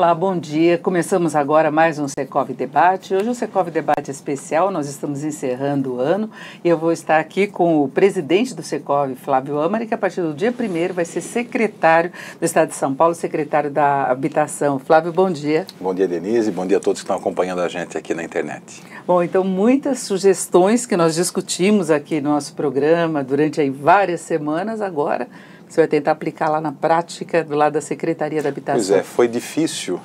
Olá, bom dia. Começamos agora mais um Secov Debate. Hoje o Secov Debate é especial, nós estamos encerrando o ano e eu vou estar aqui com o presidente do Secov, Flávio Amari, que a partir do dia 1º vai ser secretário do Estado de São Paulo, secretário da Habitação. Flávio, bom dia. Bom dia, Denise. Bom dia a todos que estão acompanhando a gente aqui na internet. Bom, então muitas sugestões que nós discutimos aqui no nosso programa durante aí várias semanas agora. Você vai tentar aplicar lá na prática, do lado da Secretaria da Habitação. Pois é, foi difícil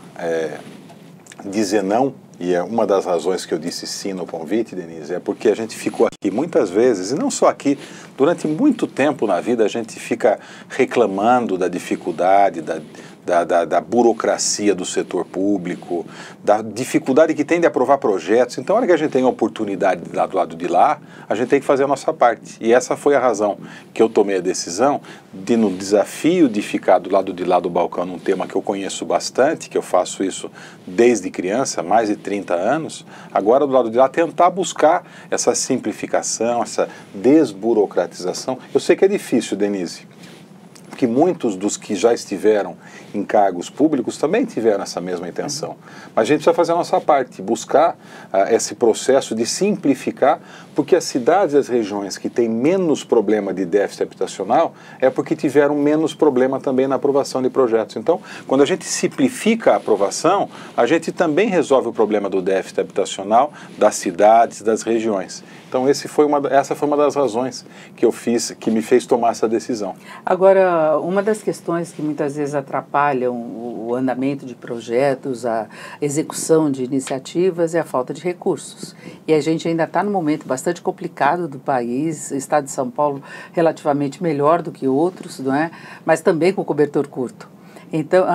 dizer não, e é uma das razões que eu disse sim no convite, Denise, é porque a gente ficou aqui muitas vezes, e não só aqui, durante muito tempo na vida a gente fica reclamando da dificuldade, da burocracia do setor público, da dificuldade que tem de aprovar projetos. Então, a hora que a gente tem a oportunidade de lá do lado de lá, a gente tem que fazer a nossa parte. E essa foi a razão que eu tomei a decisão de, no desafio de ficar do lado de lá do balcão, num tema que eu conheço bastante, que eu faço isso desde criança, mais de 30 anos, agora do lado de lá tentar buscar essa simplificação, essa desburocratização. Eu sei que é difícil, Denise, que muitos dos que já estiveram em cargos públicos também tiveram essa mesma intenção. Mas a gente precisa fazer a nossa parte, buscar esse processo de simplificar, porque as cidades e as regiões que têm menos problema de déficit habitacional é porque tiveram menos problema também na aprovação de projetos. Então, quando a gente simplifica a aprovação, a gente também resolve o problema do déficit habitacional das cidades, das regiões. Então, essa foi uma das razões que eu fiz, que me fez tomar essa decisão. Agora, uma das questões que muitas vezes atrapalham o andamento de projetos, a execução de iniciativas é a falta de recursos. E a gente ainda está num momento bastante complicado do país, o estado de São Paulo relativamente melhor do que outros, não é? Mas também com cobertor curto. Então,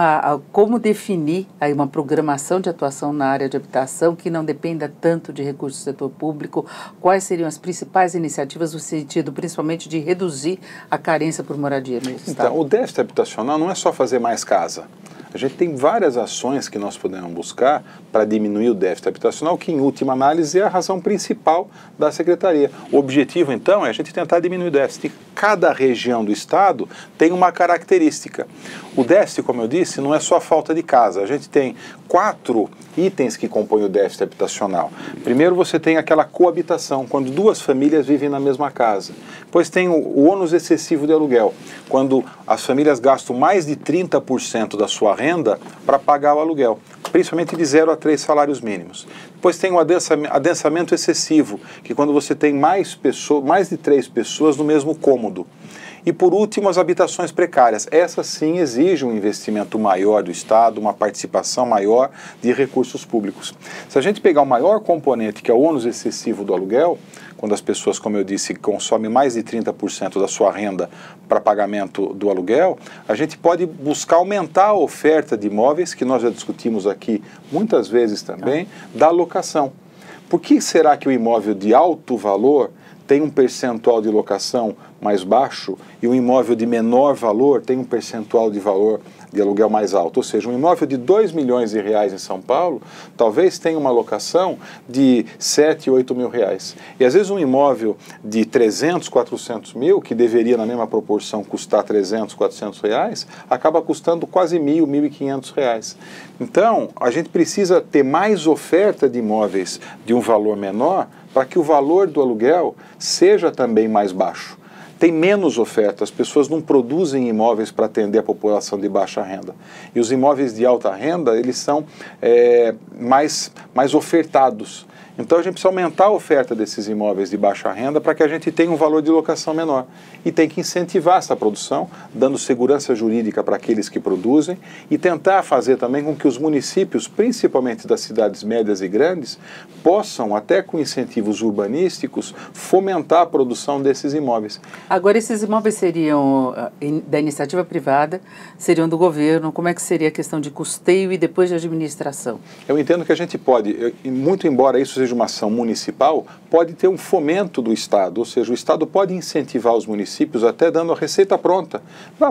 como definir aí uma programação de atuação na área de habitação que não dependa tanto de recursos do setor público? Quais seriam as principais iniciativas no sentido, principalmente, de reduzir a carência por moradia no estado? Então, o déficit habitacional não é só fazer mais casa. A gente tem várias ações que nós podemos buscar para diminuir o déficit habitacional, que em última análise é a razão principal da Secretaria. O objetivo, então, é a gente tentar diminuir o déficit. Cada região do Estado tem uma característica. O déficit, como eu disse, não é só a falta de casa. A gente tem 4 itens que compõem o déficit habitacional. Primeiro, você tem aquela coabitação, quando duas famílias vivem na mesma casa. Depois tem o ônus excessivo de aluguel, quando as famílias gastam mais de 30% da sua renda para pagar o aluguel, principalmente de 0 a 3 salários mínimos. Depois tem o adensamento excessivo, que quando você tem mais de 3 pessoas no mesmo cômodo. E por último, as habitações precárias. Essas sim exigem um investimento maior do Estado, uma participação maior de recursos públicos. Se a gente pegar o maior componente, que é o ônus excessivo do aluguel, quando as pessoas, como eu disse, consomem mais de 30% da sua renda para pagamento do aluguel, a gente pode buscar aumentar a oferta de imóveis, que nós já discutimos aqui muitas vezes também, da locação. Por que será que o imóvel de alto valor tem um percentual de locação mais baixo e um imóvel de menor valor tem um percentual de valor de aluguel mais alto? Ou seja, um imóvel de R$2 milhões em São Paulo talvez tenha uma locação de 7, 8 mil reais. E às vezes um imóvel de 300, 400 mil, que deveria na mesma proporção custar 300, 400 reais, acaba custando quase 1.000, 1.500 reais. Então, a gente precisa ter mais oferta de imóveis de um valor menor para que o valor do aluguel seja também mais baixo. Tem menos oferta, as pessoas não produzem imóveis para atender a população de baixa renda. E os imóveis de alta renda, eles são mais ofertados. Então a gente precisa aumentar a oferta desses imóveis de baixa renda para que a gente tenha um valor de locação menor. E tem que incentivar essa produção, dando segurança jurídica para aqueles que produzem e tentar fazer também com que os municípios, principalmente das cidades médias e grandes, possam, até com incentivos urbanísticos, fomentar a produção desses imóveis. Agora, esses imóveis seriam da iniciativa privada, seriam do governo? Como é que seria a questão de custeio e depois de administração? Eu entendo que a gente pode, muito embora isso seja seja uma ação municipal, pode ter um fomento do Estado, ou seja, o Estado pode incentivar os municípios até dando a receita pronta.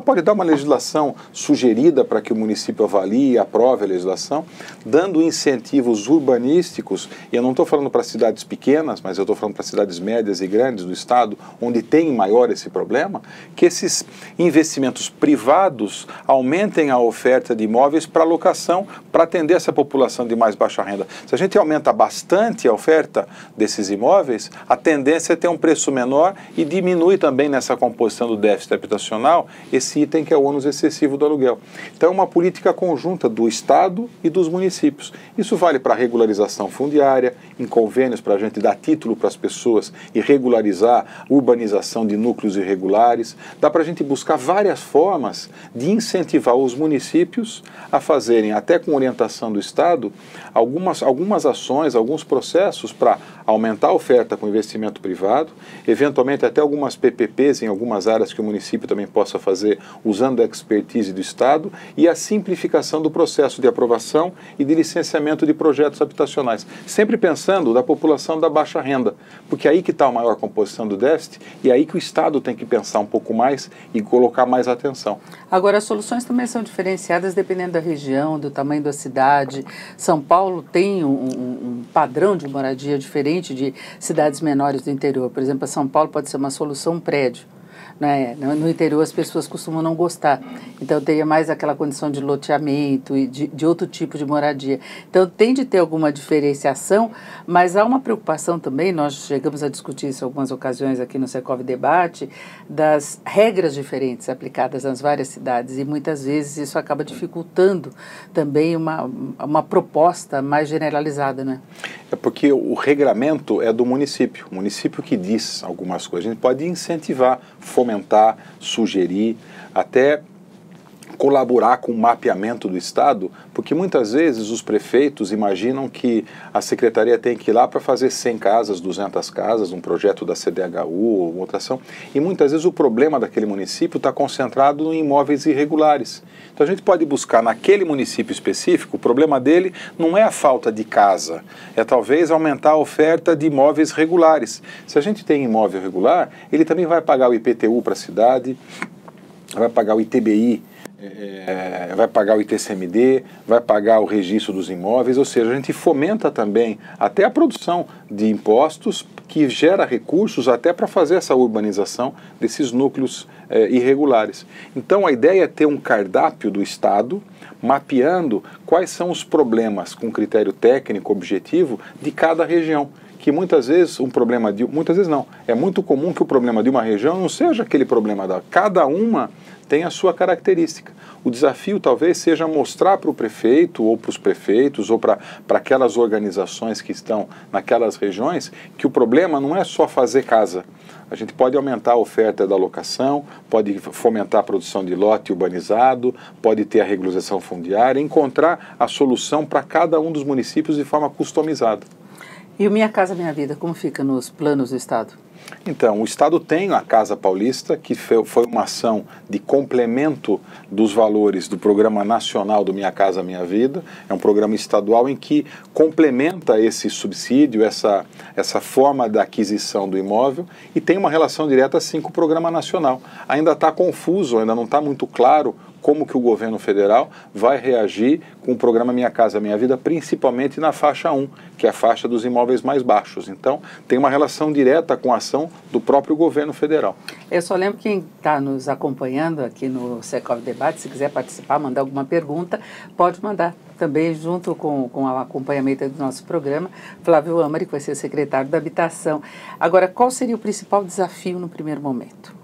Pode dar uma legislação sugerida para que o município avalie e aprove a legislação, dando incentivos urbanísticos, e eu não estou falando para cidades pequenas, mas eu estou falando para cidades médias e grandes do Estado, onde tem maior esse problema, que esses investimentos privados aumentem a oferta de imóveis para locação, para atender essa população de mais baixa renda. Se a gente aumenta bastante a oferta desses imóveis, a tendência é ter um preço menor e diminui também nessa composição do déficit habitacional esse item que é o ônus excessivo do aluguel. Então é uma política conjunta do Estado e dos municípios. Isso vale para a regularização fundiária, em convênios para a gente dar título para as pessoas e regularizar a urbanização de núcleos irregulares. Dá para a gente buscar várias formas de incentivar os municípios a fazerem, até com orientação do Estado, algumas ações, alguns processos para aumentar a oferta com investimento privado, eventualmente até algumas PPPs em algumas áreas que o município também possa fazer usando a expertise do Estado, e a simplificação do processo de aprovação e de licenciamento de projetos habitacionais, sempre pensando da população da baixa renda, porque é aí que está a maior composição do déficit e é aí que o Estado tem que pensar um pouco mais e colocar mais atenção. Agora, as soluções também são diferenciadas dependendo da região, do tamanho da cidade. São Paulo tem um padrão de moradia diferente de cidades menores do interior. Por exemplo, São Paulo pode ser uma solução um prédio. Né? No interior as pessoas costumam não gostar, então teria mais aquela condição de loteamento e de outro tipo de moradia. Então tem de ter alguma diferenciação, mas há uma preocupação também, nós chegamos a discutir isso em algumas ocasiões aqui no Secov Debate, das regras diferentes aplicadas nas várias cidades, e muitas vezes isso acaba dificultando também uma proposta mais generalizada, né? É porque o regramento é do município, o município que diz algumas coisas. A gente pode incentivar, fomentar, sugerir, até colaborar com o mapeamento do Estado, porque muitas vezes os prefeitos imaginam que a secretaria tem que ir lá para fazer 100 casas, 200 casas, um projeto da CDHU ou outra ação, e muitas vezes o problema daquele município está concentrado em imóveis irregulares. Então a gente pode buscar naquele município específico, o problema dele não é a falta de casa, é talvez aumentar a oferta de imóveis regulares. Se a gente tem imóvel regular, ele também vai pagar o IPTU para a cidade, vai pagar o ITBI, vai pagar o ITCMD, vai pagar o registro dos imóveis, ou seja, a gente fomenta também até a produção de impostos que gera recursos até para fazer essa urbanização desses núcleos irregulares. Então a ideia é ter um cardápio do Estado mapeando quais são os problemas com critério técnico objetivo de cada região. Que muitas vezes muitas vezes não, é muito comum que o problema de uma região não seja aquele problema da... Cada uma tem a sua característica. O desafio talvez seja mostrar para o prefeito ou para os prefeitos ou para aquelas organizações que estão naquelas regiões que o problema não é só fazer casa. A gente pode aumentar a oferta da locação, pode fomentar a produção de lote urbanizado, pode ter a regularização fundiária, encontrar a solução para cada um dos municípios de forma customizada. E o Minha Casa Minha Vida, como fica nos planos do Estado? Então, o Estado tem a Casa Paulista, que foi uma ação de complemento dos valores do Programa Nacional do Minha Casa Minha Vida. É um programa estadual em que complementa esse subsídio, essa forma da aquisição do imóvel, e tem uma relação direta, sim, com o Programa Nacional. Ainda está confuso, ainda não está muito claro como que o governo federal vai reagir com o programa Minha Casa Minha Vida, principalmente na faixa 1, que é a faixa dos imóveis mais baixos. Então, tem uma relação direta com a ação do próprio governo federal. Eu só lembro quem está nos acompanhando aqui no Secov Debate, se quiser participar, mandar alguma pergunta, pode mandar também junto com o acompanhamento do nosso programa. Flávio Amari, que vai ser secretário da Habitação. Agora, qual seria o principal desafio no primeiro momento?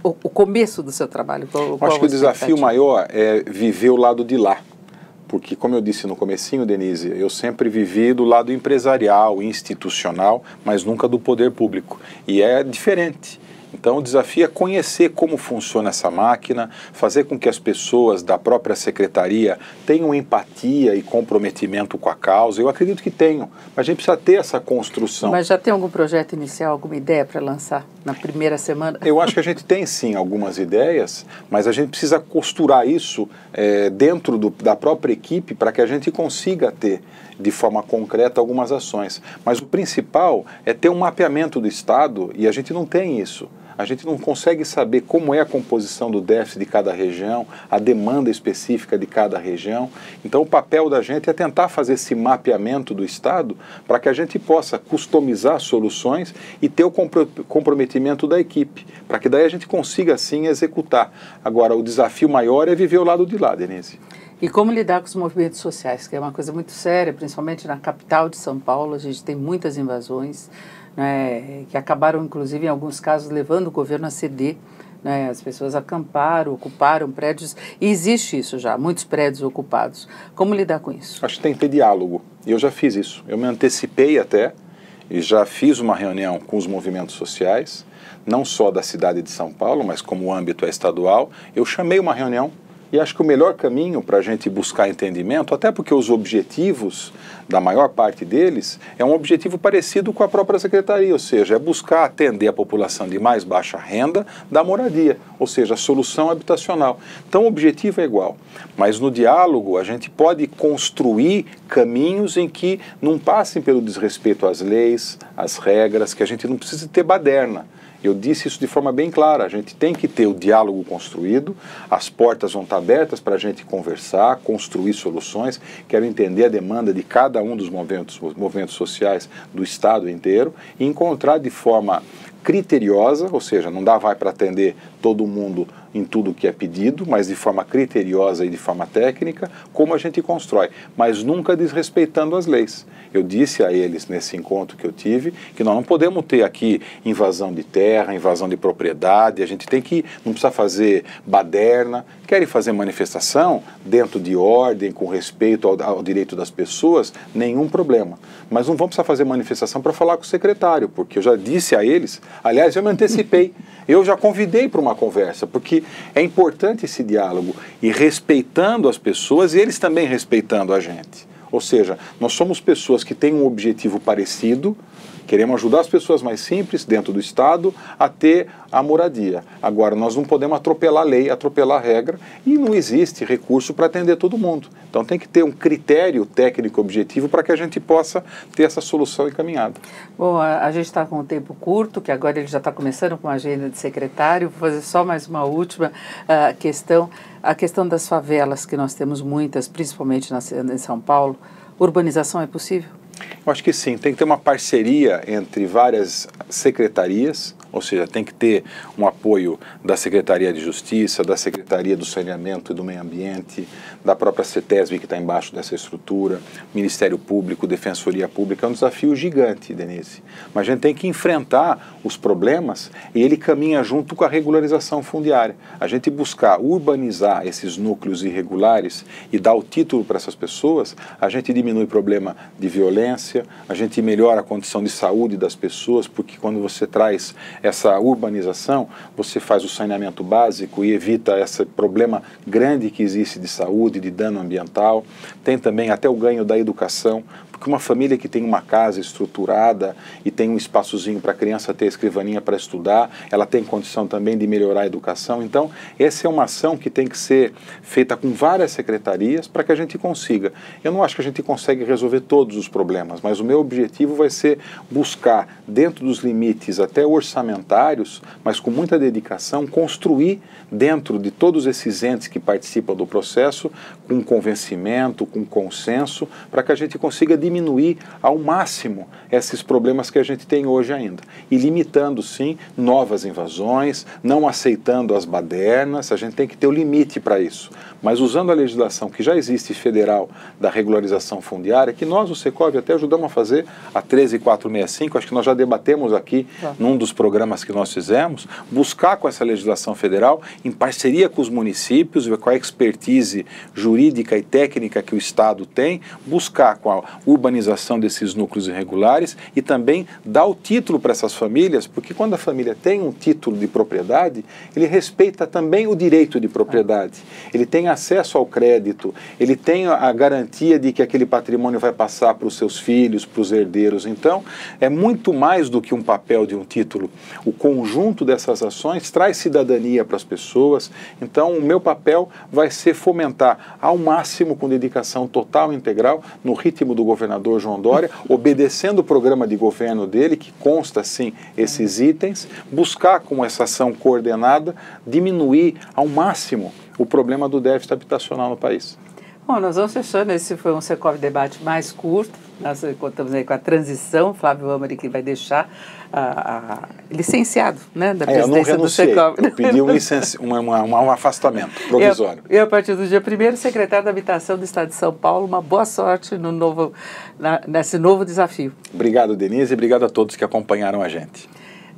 O começo do seu trabalho? Acho que o desafio maior é viver o lado de lá. Porque, como eu disse no comecinho, Denise, eu sempre vivi do lado empresarial, institucional, mas nunca do poder público. E é diferente. Então o desafio é conhecer como funciona essa máquina, fazer com que as pessoas da própria secretaria tenham empatia e comprometimento com a causa. Eu acredito que tenham, mas a gente precisa ter essa construção. Mas já tem algum projeto inicial, alguma ideia para lançar na primeira semana? Eu acho que a gente tem sim algumas ideias, mas a gente precisa costurar isso dentro da própria equipe para que a gente consiga ter de forma concreta algumas ações. Mas o principal é ter um mapeamento do Estado e a gente não tem isso. A gente não consegue saber como é a composição do déficit de cada região, a demanda específica de cada região. Então o papel da gente é tentar fazer esse mapeamento do Estado para que a gente possa customizar soluções e ter o comprometimento da equipe, para que daí a gente consiga assim executar. Agora o desafio maior é viver ao lado de lá, Denise. E como lidar com os movimentos sociais, que é uma coisa muito séria, principalmente na capital de São Paulo, a gente tem muitas invasões, né, que acabaram, inclusive, em alguns casos, levando o governo a ceder, né, as pessoas acamparam, ocuparam prédios, e existe isso já, muitos prédios ocupados. Como lidar com isso? Acho que tem que ter diálogo, e eu já fiz isso. Eu me antecipei até, e já fiz uma reunião com os movimentos sociais, não só da cidade de São Paulo, mas como o âmbito é estadual. Eu chamei uma reunião, e acho que o melhor caminho para a gente buscar entendimento, até porque os objetivos da maior parte deles é um objetivo parecido com a própria secretaria, ou seja, é buscar atender a população de mais baixa renda da moradia, ou seja, a solução habitacional. Então o objetivo é igual, mas no diálogo a gente pode construir caminhos em que não passem pelo desrespeito às leis, às regras, que a gente não precisa ter baderna. Eu disse isso de forma bem clara, a gente tem que ter o diálogo construído, as portas vão estar abertas para a gente conversar, construir soluções, quero entender a demanda de cada um dos movimentos sociais do Estado inteiro e encontrar de forma criteriosa, ou seja, não dá para atender todo mundo em tudo que é pedido, mas de forma criteriosa e de forma técnica, como a gente constrói, mas nunca desrespeitando as leis. Eu disse a eles nesse encontro que eu tive que nós não podemos ter aqui invasão de terra, invasão de propriedade, a gente tem que, não precisa fazer baderna, querem fazer manifestação dentro de ordem, com respeito ao direito das pessoas, nenhum problema. Mas não vamos precisar fazer manifestação para falar com o secretário, porque eu já disse a eles, aliás, eu me antecipei, eu já convidei para uma conversa, porque é importante esse diálogo e respeitando as pessoas e eles também respeitando a gente. Ou seja, nós somos pessoas que têm um objetivo parecido, queremos ajudar as pessoas mais simples dentro do Estado a ter a moradia. Agora, nós não podemos atropelar a lei, atropelar a regra e não existe recurso para atender todo mundo. Então tem que ter um critério técnico objetivo para que a gente possa ter essa solução encaminhada. Bom, a gente está com um tempo curto, que agora ele já está começando com a agenda de secretário. Vou fazer só mais uma última questão. A questão das favelas, que nós temos muitas, principalmente em São Paulo. Urbanização é possível? Eu acho que sim, tem que ter uma parceria entre várias secretarias, ou seja, tem que ter um apoio da Secretaria de Justiça, da Secretaria do Saneamento e do Meio Ambiente, da própria CETESB que está embaixo dessa estrutura, Ministério Público, Defensoria Pública. É um desafio gigante, Denise, mas a gente tem que enfrentar os problemas e ele caminha junto com a regularização fundiária. A gente buscar urbanizar esses núcleos irregulares e dar o título para essas pessoas, a gente diminui o problema de violência, a gente melhora a condição de saúde das pessoas, porque quando você traz essa urbanização, você faz o saneamento básico e evita esse problema grande que existe de saúde, de dano ambiental. Tem também até o ganho da educação, porque uma família que tem uma casa estruturada e tem um espaçozinho para a criança ter a escrivaninha para estudar, ela tem condição também de melhorar a educação. Então, essa é uma ação que tem que ser feita com várias secretarias para que a gente consiga. Eu não acho que a gente consegue resolver todos os problemas, mas o meu objetivo vai ser buscar, dentro dos limites até orçamentários, mas com muita dedicação, construir dentro de todos esses entes que participam do processo, com convencimento, com consenso, para que a gente consiga diminuir ao máximo esses problemas que a gente tem hoje ainda. E limitando, sim, novas invasões, não aceitando as badernas, a gente tem que ter o limite para isso. Mas usando a legislação que já existe federal da regularização fundiária, que nós, o Secov, até ajudamos a fazer, a 13465, acho que nós já debatemos aqui num dos programas que nós fizemos, buscar com essa legislação federal, em parceria com os municípios, com a expertise jurídica e técnica que o Estado tem, buscar com a urbanização desses núcleos irregulares e também dar o título para essas famílias, porque quando a família tem um título de propriedade, ele respeita também o direito de propriedade. Ele tem acesso ao crédito, ele tem a garantia de que aquele patrimônio vai passar para os seus filhos, para os herdeiros. Então, é muito mais do que um papel de um título. O conjunto dessas ações traz cidadania para as pessoas. Então, o meu papel vai ser fomentar ao máximo, com dedicação total e integral, no ritmo do governador João Dória, obedecendo o programa de governo dele, que consta, sim, esses itens, buscar, com essa ação coordenada, diminuir ao máximo o problema do déficit habitacional no país. Bom, nós vamos fechando. Esse foi um Secov Debate mais curto. Nós contamos aí com a transição, Flávio Amari, que vai deixar licenciado, né, da presidência do Secov. Eu pedi um afastamento provisório. E a partir do dia 1º, secretário da Habitação do Estado de São Paulo, uma boa sorte nesse novo desafio. Obrigado, Denise, e obrigado a todos que acompanharam a gente.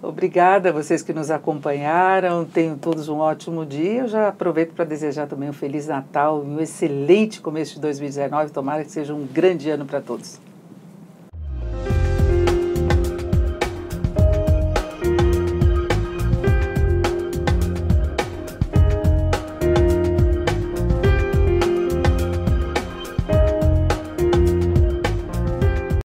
Obrigada a vocês que nos acompanharam. Tenham todos um ótimo dia. Eu já aproveito para desejar também um Feliz Natal e um excelente começo de 2019. Tomara que seja um grande ano para todos.